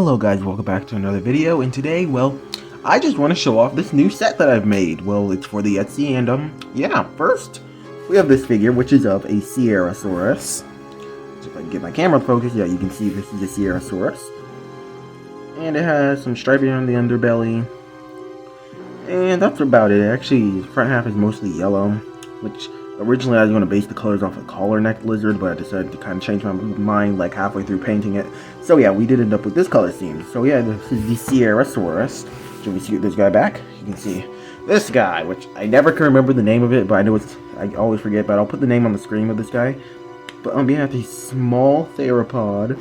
Hello guys, welcome back to another video, and today, well, I just want to show off this new set that I've made. Well, it's for the Etsy, and yeah, first, we have this figure, which is of a Dilophosaurus. So if I can get my camera focused, yeah, you can see this is a Dilophosaurus. And it has some striping on the underbelly. And that's about it. Actually, the front half is mostly yellow, which originally I was going to base the colors off a collar neck lizard, but I decided to kind of change my mind like halfway through painting it. So yeah, we did end up with this color scheme. So yeah, this is the Dilophosaurus. Should we see this guy back? You can see this guy, which I never can remember the name of it, but I know I always forget, but I'll put the name on the screen of this guy. But yeah, the small theropod.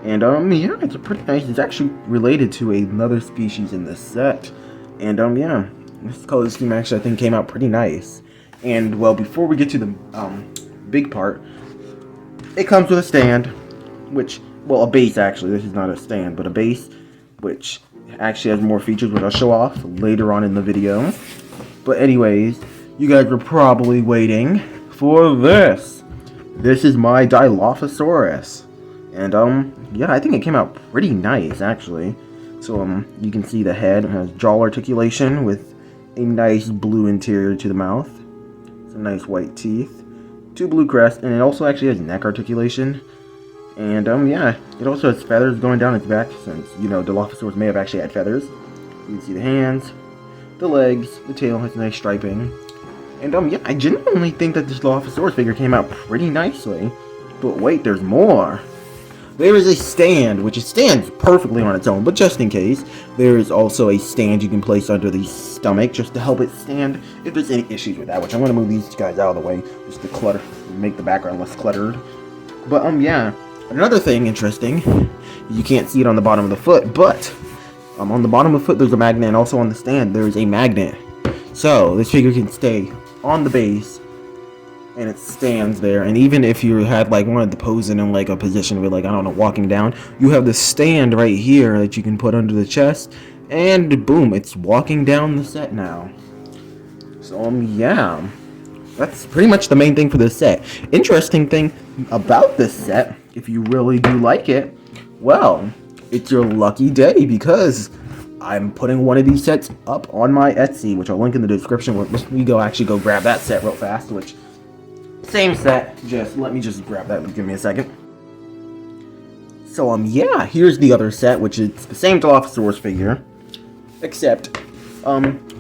And yeah, it's pretty nice. It's actually related to another species in this set. And yeah, this color scheme actually I think came out pretty nice. And well, before we get to the big part, it comes with a stand, which, well, a base actually. This is not a stand, but a base, which actually has more features, which I'll show off later on in the video. But anyways, you guys were probably waiting for this. This is my Dilophosaurus. And yeah, I think it came out pretty nice actually. So you can see the head has jaw articulation with a nice blue interior to the mouth. Some nice white teeth, 2 blue crests, and it also actually has neck articulation. And yeah, it also has feathers going down its back, since, you know, Dilophosaurus may have actually had feathers. You can see the hands, the legs, the tail has nice striping. And yeah, I genuinely think that this Dilophosaurus figure came out pretty nicely. But wait, there's more. There is a stand, which stands perfectly on its own, but just in case, there is also a stand you can place under the stomach just to help it stand if there's any issues with that, which I'm going to move these guys out of the way just to make the background less cluttered. But yeah, another thing interesting, you can't see it on the bottom of the foot, but on the bottom of the foot there's a magnet, and also on the stand there's a magnet. So this figure can stay on the base, and it stands there. And even if you had like wanted to pose it in like a position with, like, I don't know, walking down, you have the stand right here that you can put under the chest, and boom, it's walking down the set now. So yeah, that's pretty much the main thing for this set. Interesting thing about this set, if you really do like it, well, it's your lucky day, because I'm putting one of these sets up on my Etsy, which I'll link in the description. We actually go grab that set real fast, which same set, just let me just grab that, give me a second. So yeah, here's the other set, which is the same Dilophosaurus figure, except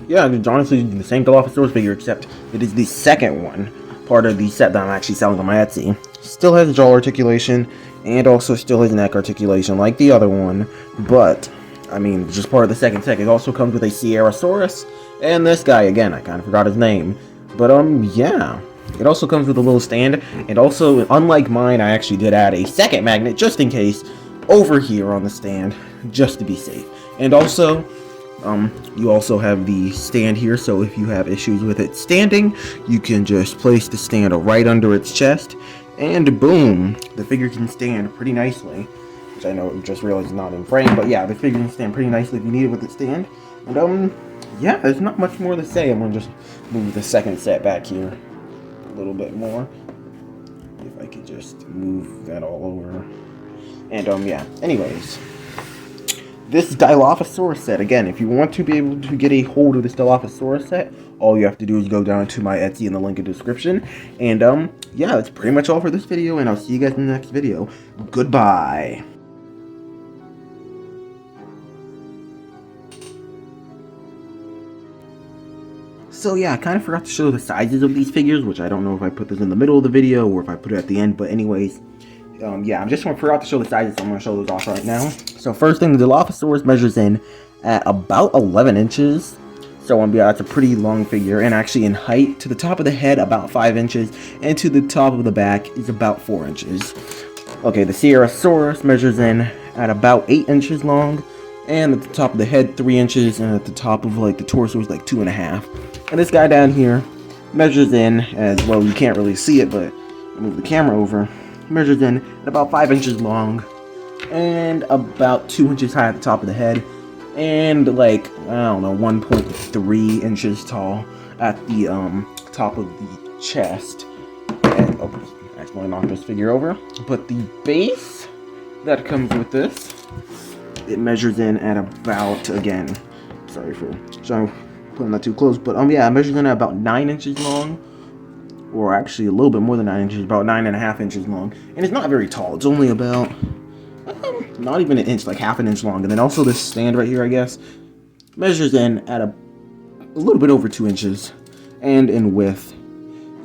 yeah, it's honestly the same Dilophosaurus figure, except it is the second one, part of the set that I'm actually selling on my Etsy. Still has jaw articulation, and also still has neck articulation like the other one, but I mean, just part of the second set. It also comes with a Dilophosaurus, and this guy, again, I kind of forgot his name, but yeah. It also comes with a little stand, and also, unlike mine, I actually did add a second magnet, just in case, over here on the stand, just to be safe. And also, you also have the stand here, so if you have issues with it standing, you can just place the stand right under its chest, and boom, the figure can stand pretty nicely. Which I know, just realized is not in frame, but yeah, the figure can stand pretty nicely if you need it with its stand. And yeah, there's not much more to say. I'm gonna just move the second set back here a little bit more, if I could just move that all over. And yeah, anyways, this Dilophosaurus set, again, if you want to be able to get a hold of this Dilophosaurus set, all you have to do is go down to my Etsy in the link in the description. And yeah, that's pretty much all for this video, and I'll see you guys in the next video. Goodbye. So yeah, I kind of forgot to show the sizes of these figures, which I don't know if I put this in the middle of the video or if I put it at the end, but anyways, yeah, I just forgot to show the sizes, so I'm going to show those off right now. So first thing, the Dilophosaurus measures in at about 11 inches, so yeah, that's a pretty long figure, and actually in height, to the top of the head, about 5 inches, and to the top of the back is about 4 inches. Okay, the Dilophosaurus measures in at about 8 inches long, and at the top of the head 3 inches, and at the top of like the torso is like 2.5. And this guy down here measures in, as well, you can't really see it, but I'll move the camera over. He measures in at about 5 inches long, and about 2 inches high at the top of the head, and like, I don't know, 1.3 inches tall at the top of the chest. And I accidentally knocked this figure over. But the base that comes with this it measures in at about, again, sorry for putting that too close, but yeah, it measures in at about 9 inches long, or actually a little bit more than 9 inches, about 9.5 inches long, and it's not very tall. It's only about not even an inch, like half an inch long. And then also this stand right here, I guess, measures in at a little bit over 2 inches, and in width,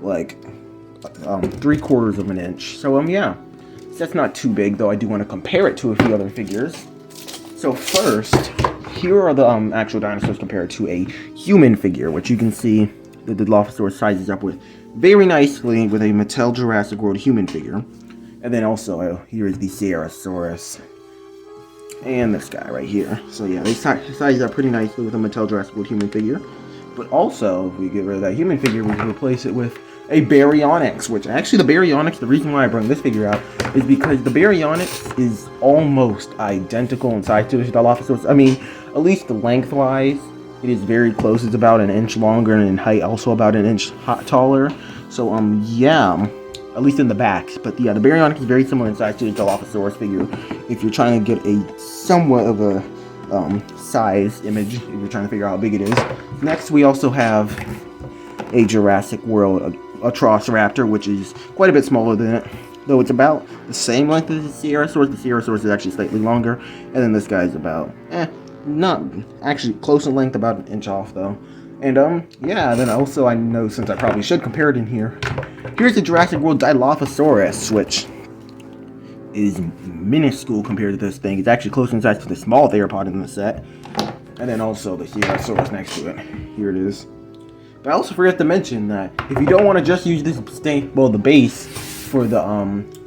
like 3/4 of an inch. So yeah, that's not too big, though I do want to compare it to a few other figures. So first, here are the actual dinosaurs compared to a human figure, which you can see the Dilophosaurus sizes up with very nicely with a Mattel Jurassic World human figure. And then also, here is the Sierrasaurus. And this guy right here. So yeah, they size up pretty nicely with a Mattel Jurassic World human figure. But also, if we get rid of that human figure, we can replace it with a Baryonyx, which actually the Baryonyx, the reason why I bring this figure out is because the Baryonyx is almost identical in size to the Dilophosaurus. I mean, at least lengthwise, it is very close. It's about an inch longer, and in height also about an inch taller. So yeah, at least in the back. But yeah, the Baryonyx is very similar in size to the Dilophosaurus figure. If you're trying to get a somewhat of a size image, if you're trying to figure out how big it is. Next, we also have a Jurassic World Atrociraptor, which is quite a bit smaller than it, though it's about the same length as the Sierrasaurus. The Sierrasaurus is actually slightly longer, and then this guy is about, not actually close in length, about an inch off though. And yeah, then also I know, since I probably should compare it in here, here's the Jurassic World Dilophosaurus, which is minuscule compared to this thing. It's actually close in size to the small theropod in the set. And then also the Sierrasaurus next to it. Here it is. But I also forgot to mention that if you don't want to just use this the base for the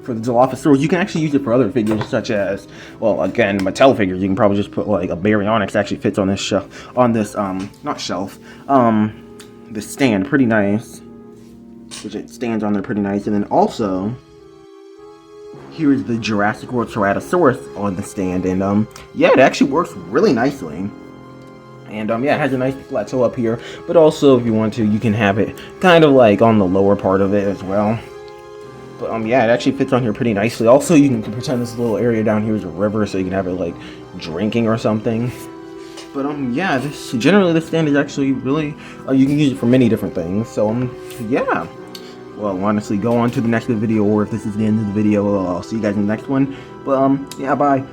Dilophosaurus, you can actually use it for other figures, such as, well, again, Mattel figures. You can probably just put like a Baryonyx actually fits on this shelf, on this not shelf, the stand, pretty nice, which it stands on there pretty nice. And then also, here is the Jurassic World Ceratosaurus on the stand, and yeah, it actually works really nicely. And yeah, it has a nice plateau up here, but also if you want to, you can have it kind of like on the lower part of it as well. But yeah, it actually fits on here pretty nicely. Also, you can pretend this little area down here is a river, so you can have it like drinking or something. But yeah, generally this stand is actually really, you can use it for many different things. So yeah. Well, honestly, go on to the next video, or if this is the end of the video, I'll see you guys in the next one. But yeah, bye.